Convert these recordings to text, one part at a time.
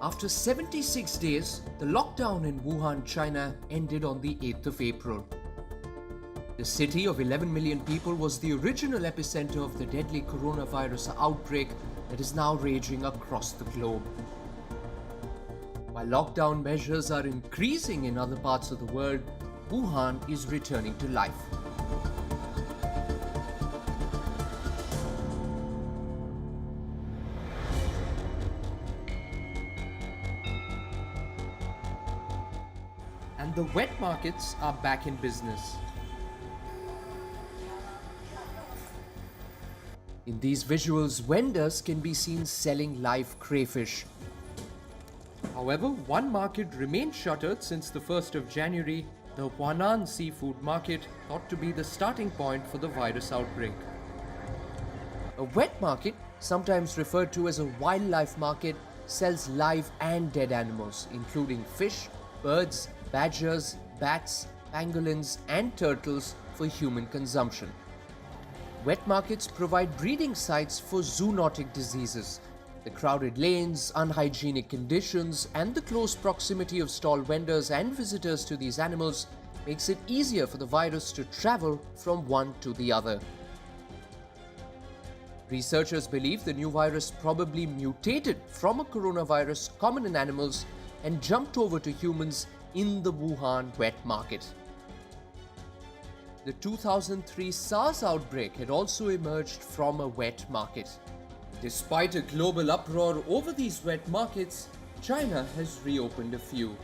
After 76 days, the lockdown in Wuhan, China ended on the 8th of April. The city of 11 million people was the original epicenter of the deadly coronavirus outbreak that is now raging across the globe. While lockdown measures are increasing in other parts of the world, Wuhan is returning to life. And the wet markets are back in business. In these visuals, vendors can be seen selling live crayfish. However, one market remained shuttered since the 1st of January, the Huanan seafood market, thought to be the starting point for the virus outbreak. A wet market, sometimes referred to as a wildlife market, sells live and dead animals, including fish, birds, badgers, bats, pangolins, and turtles for human consumption. Wet markets provide breeding sites for zoonotic diseases. The crowded lanes, unhygienic conditions, and the close proximity of stall vendors and visitors to these animals makes it easier for the virus to travel from one to the other. Researchers believe the new virus probably mutated from a coronavirus common in animals and jumped over to humans in the Wuhan wet market. The 2003 SARS outbreak had also emerged from a wet market. Despite a global uproar over these wet markets, China has reopened a few.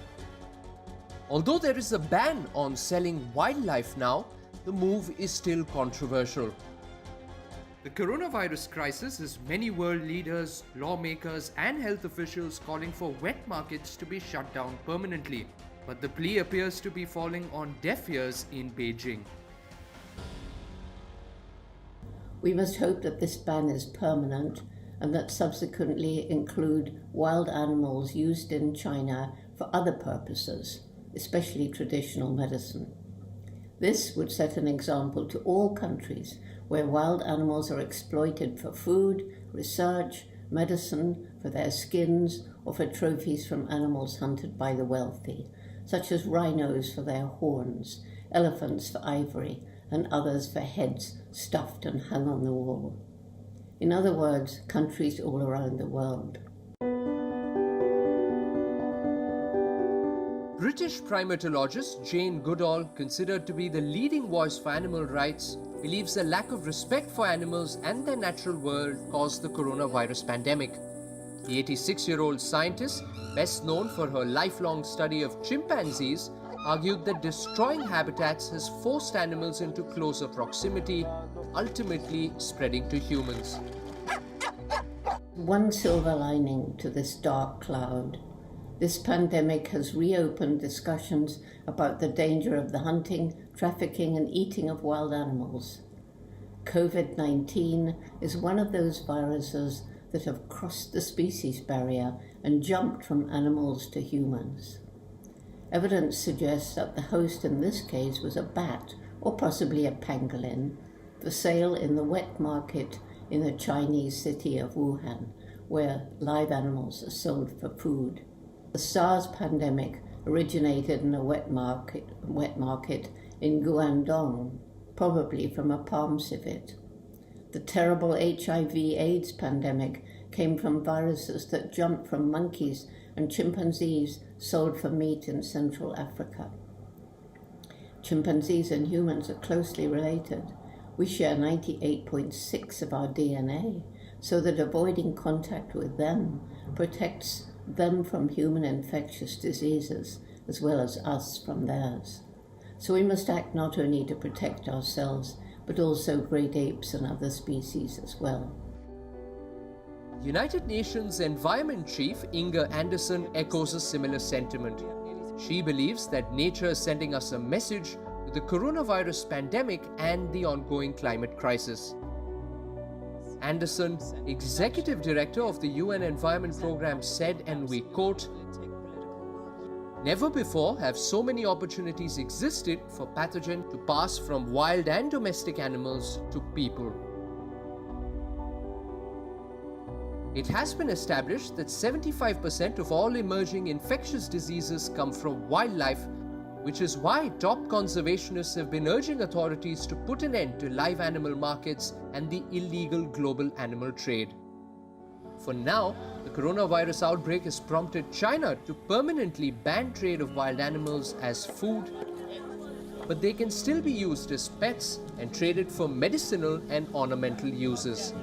Although there is a ban on selling wildlife now, the move is still controversial. The coronavirus crisis has many world leaders, lawmakers, and health officials calling for wet markets to be shut down permanently. But the plea appears to be falling on deaf ears in Beijing. We must hope that this ban is permanent and that subsequently include wild animals used in China for other purposes, especially traditional medicine. This would set an example to all countries where wild animals are exploited for food, research, medicine, for their skins, or for trophies from animals hunted by the wealthy, such as rhinos for their horns, elephants for ivory, and others for heads stuffed and hung on the wall. In other words, countries all around the world. British primatologist Jane Goodall, considered to be the leading voice for animal rights, believes a lack of respect for animals and their natural world caused the coronavirus pandemic. The 86-year-old scientist, best known for her lifelong study of chimpanzees, argued that destroying habitats has forced animals into closer proximity, ultimately spreading to humans. One silver lining to this dark cloud. This pandemic has reopened discussions about the danger of the hunting, trafficking, and eating of wild animals. COVID-19 is one of those viruses that have crossed the species barrier and jumped from animals to humans. Evidence suggests that the host in this case was a bat, or possibly a pangolin, for sale in the wet market in the Chinese city of Wuhan, where live animals are sold for food. The SARS pandemic originated in a wet market in Guangdong, probably from a palm civet. The terrible HIV/AIDS pandemic came from viruses that jumped from monkeys and chimpanzees sold for meat in Central Africa. Chimpanzees and humans are closely related. We share 98.6% of our DNA, so that avoiding contact with them protects them from human infectious diseases as well as us from theirs. So we must act not only to protect ourselves, but also great apes and other species as well. United Nations Environment Chief Inger Anderson echoes a similar sentiment. She believes that nature is sending us a message with the coronavirus pandemic and the ongoing climate crisis. Anderson, executive director of the UN Environment Programme, said, and we quote, "Never before have so many opportunities existed for pathogen to pass from wild and domestic animals to people." It has been established that 75% of all emerging infectious diseases come from wildlife, which is why top conservationists have been urging authorities to put an end to live animal markets and the illegal global animal trade. For now, the coronavirus outbreak has prompted China to permanently ban trade of wild animals as food, but they can still be used as pets and traded for medicinal and ornamental uses.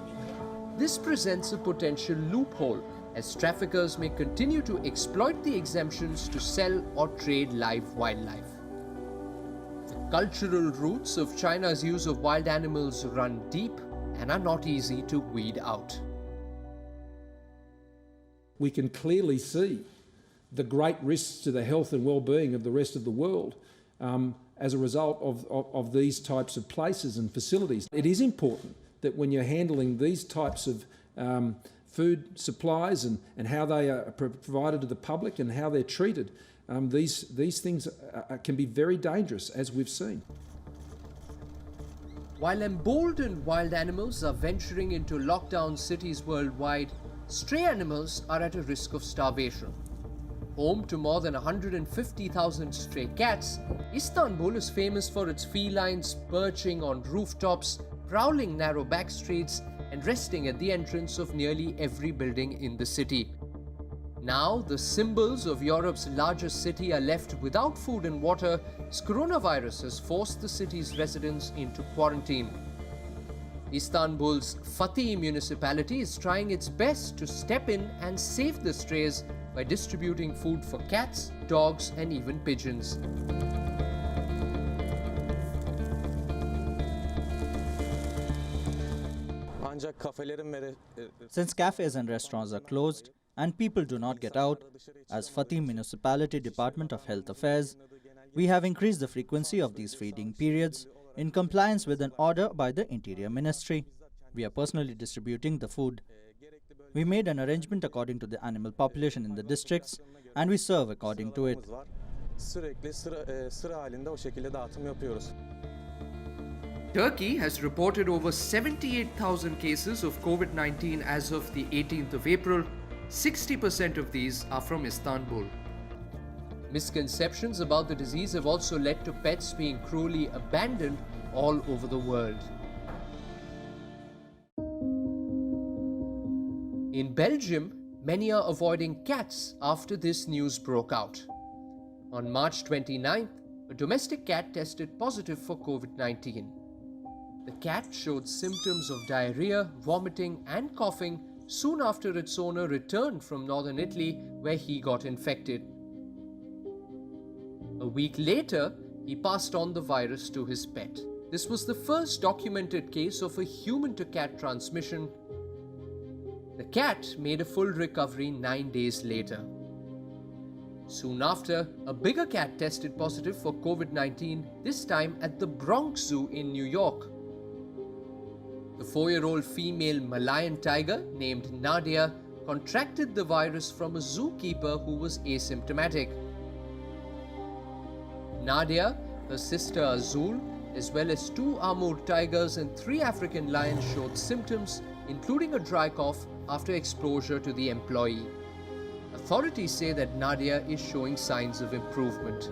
This presents a potential loophole, as traffickers may continue to exploit the exemptions to sell or trade live wildlife. The cultural roots of China's use of wild animals run deep and are not easy to weed out. We can clearly see the great risks to the health and well-being of the rest of the world as a result of these types of places and facilities. It is important that when you're handling these types of food supplies and how they are provided to the public and how they're treated, these things can be very dangerous, as we've seen. While emboldened wild animals are venturing into lockdown cities worldwide, stray animals are at a risk of starvation. Home to more than 150,000 stray cats, Istanbul is famous for its felines perching on rooftops, prowling narrow back streets, and resting at the entrance of nearly every building in the city. Now, the symbols of Europe's largest city are left without food and water as coronavirus has forced the city's residents into quarantine. Istanbul's Fatih municipality is trying its best to step in and save the strays by distributing food for cats, dogs, and even pigeons. Since cafes and restaurants are closed and people do not get out, as Fatih Municipality Department of Health Affairs, we have increased the frequency of these feeding periods in compliance with an order by the Interior Ministry. We are personally distributing the food. We made an arrangement according to the animal population in the districts and we serve according to it. Turkey has reported over 78,000 cases of COVID-19 as of the 18th of April. 60% of these are from Istanbul. Misconceptions about the disease have also led to pets being cruelly abandoned all over the world. In Belgium, many are avoiding cats after this news broke out. On March 29th, a domestic cat tested positive for COVID-19. The cat showed symptoms of diarrhea, vomiting, and coughing soon after its owner returned from northern Italy, where he got infected. A week later, he passed on the virus to his pet. This was the first documented case of a human-to-cat transmission. The cat made a full recovery 9 days later. Soon after, a bigger cat tested positive for COVID-19, this time at the Bronx Zoo in New York. The 4-year-old female Malayan tiger named Nadia contracted the virus from a zookeeper who was asymptomatic. Nadia, her sister Azul, as well as 2 Amur tigers and 3 African lions showed symptoms, including a dry cough after exposure to the employee. Authorities say that Nadia is showing signs of improvement.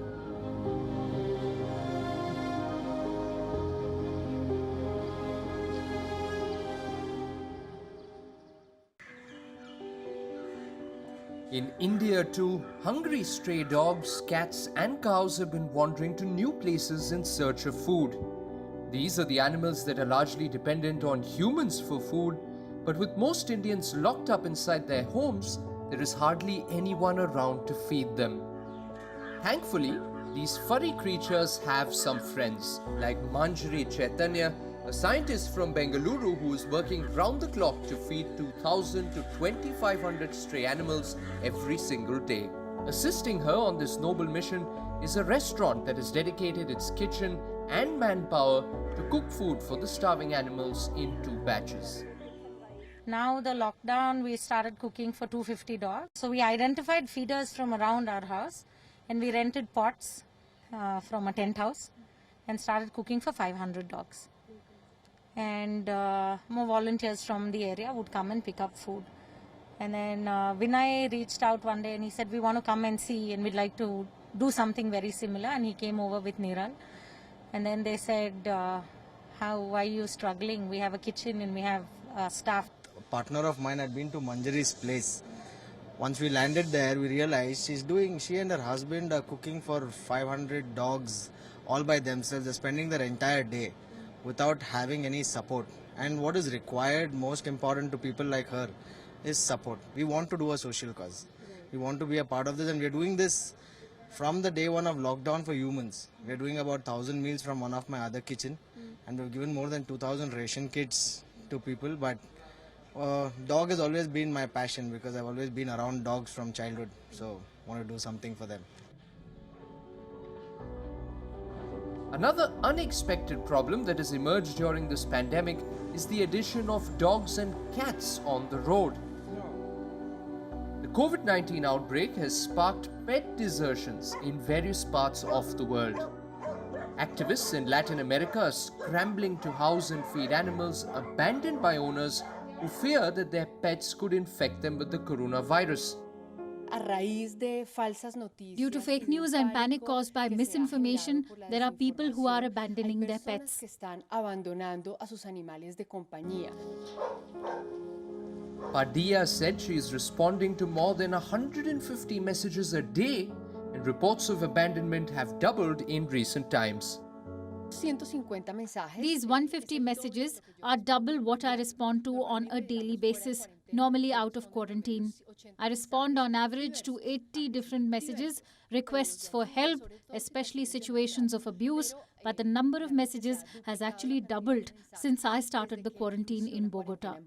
In India too, hungry stray dogs, cats and cows have been wandering to new places in search of food. These are the animals that are largely dependent on humans for food, but with most Indians locked up inside their homes, there is hardly anyone around to feed them. Thankfully, these furry creatures have some friends, like Manjari Chaitanya, a scientist from Bengaluru who is working round the clock to feed 2,000 to 2,500 stray animals every single day. Assisting her on this noble mission is a restaurant that has dedicated its kitchen and manpower to cook food for the starving animals in 2 batches. Now the lockdown, we started cooking for 250 dogs. So we identified feeders from around our house and we rented pots from a tent house and started cooking for 500 dogs. And more volunteers from the area would come and pick up food. And then Vinay reached out one day and he said, we want to come and see and we'd like to do something very similar. And he came over with Niral. And then they said, why are you struggling? We have a kitchen and we have staff. A partner of mine had been to Manjari's place. Once we landed there, we realized she and her husband are cooking for 500 dogs all by themselves. They're spending their entire day without having any support. And what is required, most important to people like her, is support. We want to do a social cause. We want to be a part of this, and we're doing this from the day one of lockdown for humans. We're doing about 1,000 meals from one of my other kitchen, and we've given more than 2,000 ration kits to people. But dog has always been my passion because I've always been around dogs from childhood, so I want to do something for them. Another unexpected problem that has emerged during this pandemic is the addition of dogs and cats on the road. The COVID-19 outbreak has sparked pet desertions in various parts of the world. Activists in Latin America are scrambling to house and feed animals abandoned by owners who fear that their pets could infect them with the coronavirus. Due to fake news and panic caused by misinformation, there are people who are abandoning their pets. Padilla said she is responding to more than 150 messages a day, and reports of abandonment have doubled in recent times. These 150 messages are double what I respond to on a daily basis, normally out of quarantine. I respond on average to 80 different messages, requests for help, especially situations of abuse, but the number of messages has actually doubled since I started the quarantine in Bogota.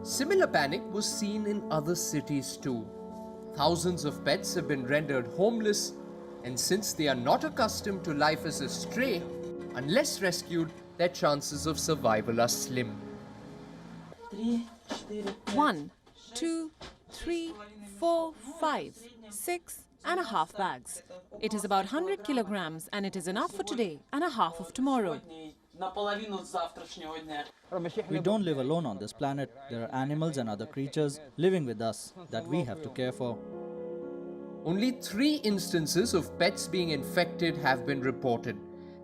Similar panic was seen in other cities too. Thousands of pets have been rendered homeless, and since they are not accustomed to life as a stray, unless rescued, their chances of survival are slim. 1, 2, 3, 4, 5, 6.5 bags. It is about 100 kilograms and it is enough for today and a half of tomorrow. We don't live alone on this planet. There are animals and other creatures living with us that we have to care for. Only 3 instances of pets being infected have been reported: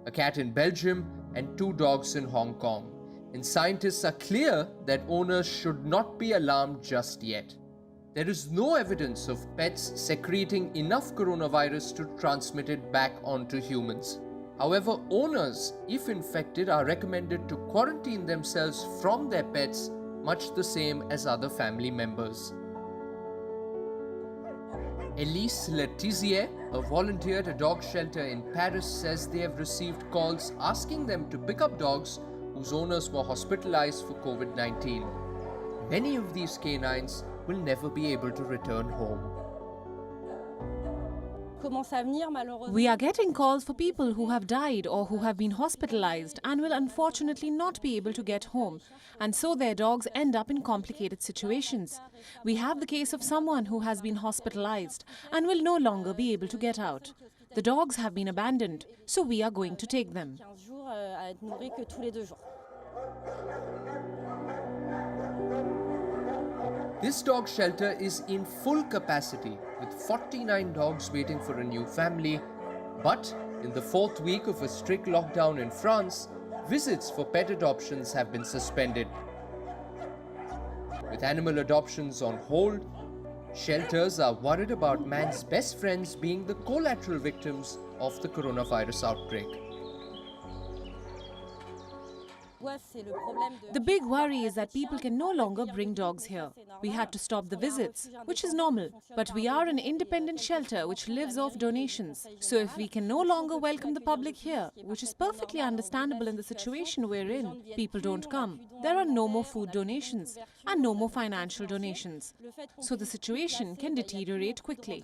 a cat in Belgium and 2 dogs in Hong Kong. And scientists are clear that owners should not be alarmed just yet. There is no evidence of pets secreting enough coronavirus to transmit it back onto humans. However, owners, if infected, are recommended to quarantine themselves from their pets, much the same as other family members. Elise Letizier, a volunteer at a dog shelter in Paris, says they have received calls asking them to pick up dogs whose owners were hospitalized for COVID-19. Many of these canines will never be able to return home. We are getting calls for people who have died or who have been hospitalized and will unfortunately not be able to get home, and so their dogs end up in complicated situations. We have the case of someone who has been hospitalized and will no longer be able to get out. The dogs have been abandoned, so we are going to take them. This dog shelter is in full capacity with 49 dogs waiting for a new family. But in the 4th week of a strict lockdown in France, visits for pet adoptions have been suspended. With animal adoptions on hold, shelters are worried about man's best friends being the collateral victims of the coronavirus outbreak. The big worry is that people can no longer bring dogs here. We had to stop the visits, which is normal. But we are an independent shelter which lives off donations. So if we can no longer welcome the public here, which is perfectly understandable in the situation we're in, people don't come. There are no more food donations and no more financial donations. So the situation can deteriorate quickly.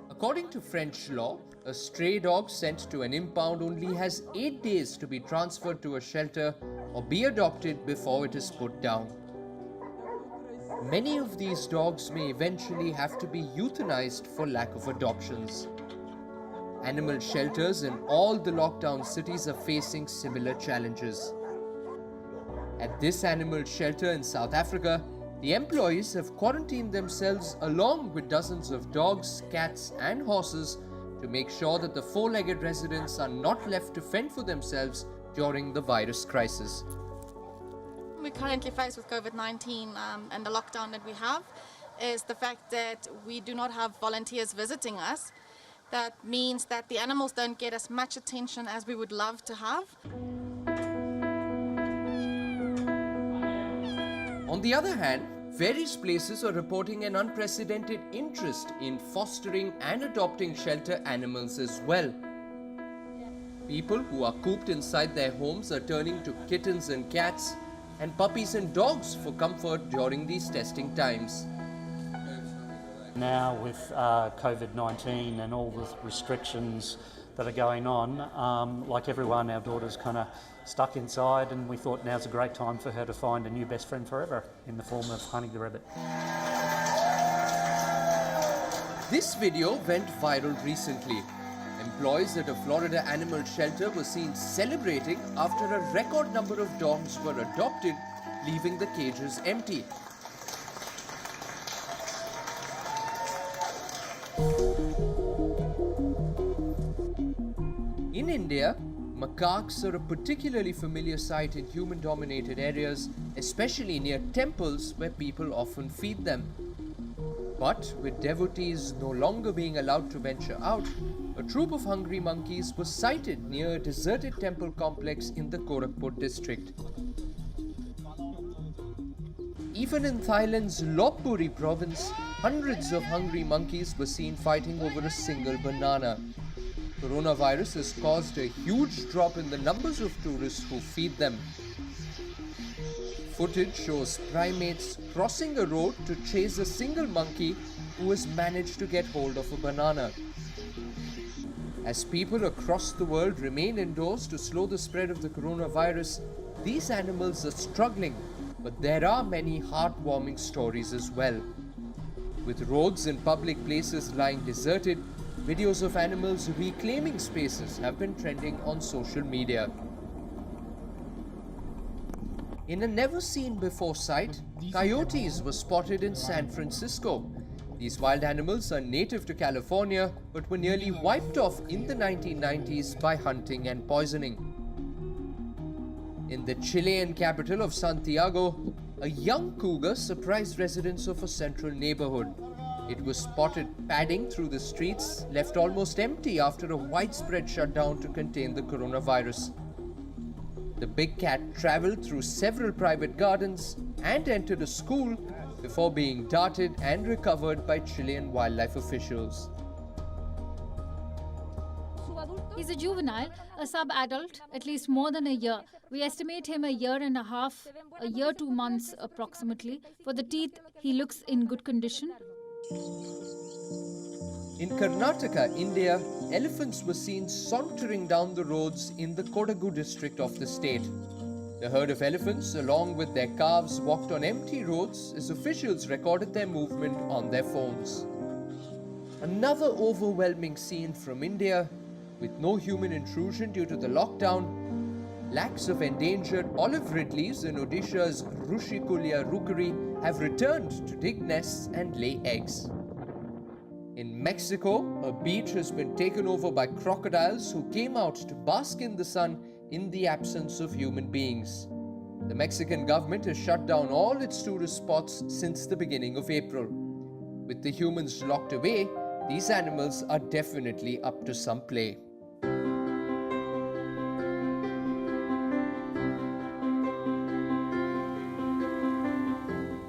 According to French law, a stray dog sent to an impound only has 8 days to be transferred to a shelter or be adopted before it is put down. Many of these dogs may eventually have to be euthanized for lack of adoptions. Animal shelters in all the lockdown cities are facing similar challenges. At this animal shelter in South Africa, the employees have quarantined themselves along with dozens of dogs, cats, and horses to make sure that the four-legged residents are not left to fend for themselves during the virus crisis. We're currently faced with COVID-19 and the lockdown that we have is the fact that we do not have volunteers visiting us. That means that the animals don't get as much attention as we would love to have. On the other hand, various places are reporting an unprecedented interest in fostering and adopting shelter animals as well. People who are cooped inside their homes are turning to kittens and cats and puppies and dogs for comfort during these testing times. Now with COVID-19 and all the restrictions that are going on, like everyone, our daughter's kind of stuck inside, and we thought now's a great time for her to find a new best friend forever in the form of Honey the Rabbit. This video went viral recently. Employees at a Florida animal shelter were seen celebrating after a record number of dogs were adopted, leaving the cages empty. In India, macaques are a particularly familiar sight in human-dominated areas, especially near temples where people often feed them. But with devotees no longer being allowed to venture out, a troop of hungry monkeys was sighted near a deserted temple complex in the Gorakhpur district. Even in Thailand's Lopburi province, hundreds of hungry monkeys were seen fighting over a single banana. Coronavirus has caused a huge drop in the numbers of tourists who feed them. Footage shows primates crossing a road to chase a single monkey who has managed to get hold of a banana. As people across the world remain indoors to slow the spread of the coronavirus, these animals are struggling, but there are many heartwarming stories as well. With roads and public places lying deserted, videos of animals reclaiming spaces have been trending on social media. In a never-seen-before sight, coyotes were spotted in San Francisco. These wild animals are native to California but were nearly wiped off in the 1990s by hunting and poisoning. In the Chilean capital of Santiago, a young cougar surprised residents of a central neighborhood. It was spotted padding through the streets, left almost empty after a widespread shutdown to contain the coronavirus. The big cat traveled through several private gardens and entered a school before being darted and recovered by Chilean wildlife officials. He's a juvenile, a sub-adult, at least more than a year. We estimate him a year and a half, a year 2 months approximately. For the teeth, he looks in good condition. In Karnataka, India, elephants were seen sauntering down the roads in the Kodagu district of the state. The herd of elephants, along with their calves, walked on empty roads as officials recorded their movement on their phones. Another overwhelming scene from India, with no human intrusion due to the lockdown, lakhs of endangered olive ridleys in Odisha's Rushikulia rookery have returned to dig nests and lay eggs. In Mexico, a beach has been taken over by crocodiles who came out to bask in the sun in the absence of human beings. The Mexican government has shut down all its tourist spots since the beginning of April. With the humans locked away, these animals are definitely up to some play.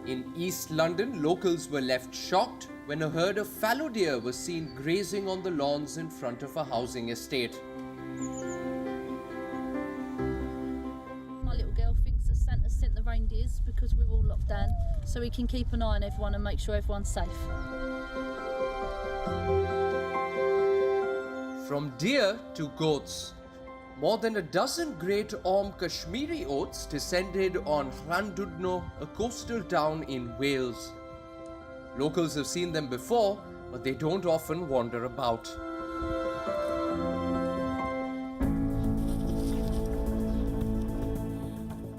In East London, locals were left shocked when a herd of fallow deer was seen grazing on the lawns in front of a housing estate. My little girl thinks that Santa sent the reindeers because we're all locked down, so we can keep an eye on everyone and make sure everyone's safe. From deer to goats, More than a dozen great Orm Kashmiri oats descended on Llandudno, a coastal town in Wales. Locals have seen them before, but they don't often wander about.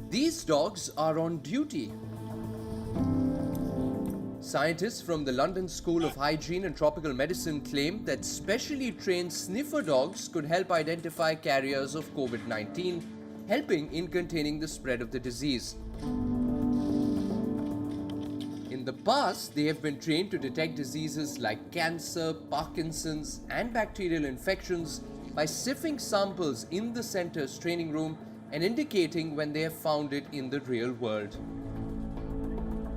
These dogs are on duty. Scientists from the London School of Hygiene and Tropical Medicine claim that specially trained sniffer dogs could help identify carriers of COVID-19, helping in containing the spread of the disease. In the past, they have been trained to detect diseases like cancer, Parkinson's, and bacterial infections by sifting samples in the center's training room and indicating when they have found it in the real world.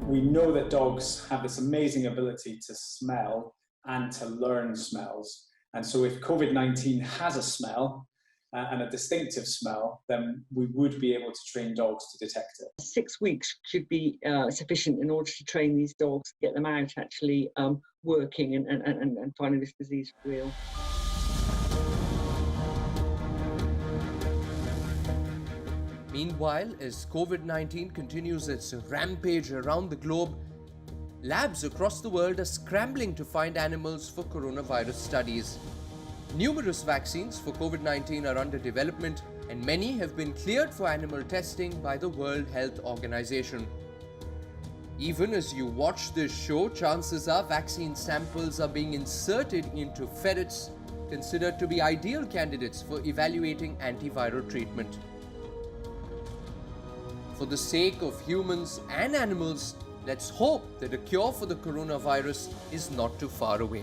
We know that dogs have this amazing ability to smell and to learn smells. And so if COVID-19 has a smell and a distinctive smell, then we would be able to train dogs to detect it. 6 weeks should be sufficient in order to train these dogs, get them out actually working and finding this disease real. Meanwhile, as COVID-19 continues its rampage around the globe, labs across the world are scrambling to find animals for coronavirus studies. Numerous vaccines for COVID-19 are under development, and many have been cleared for animal testing by the World Health Organization. Even as you watch this show, chances are vaccine samples are being inserted into ferrets, considered to be ideal candidates for evaluating antiviral treatment. For the sake of humans and animals, let's hope that a cure for the coronavirus is not too far away.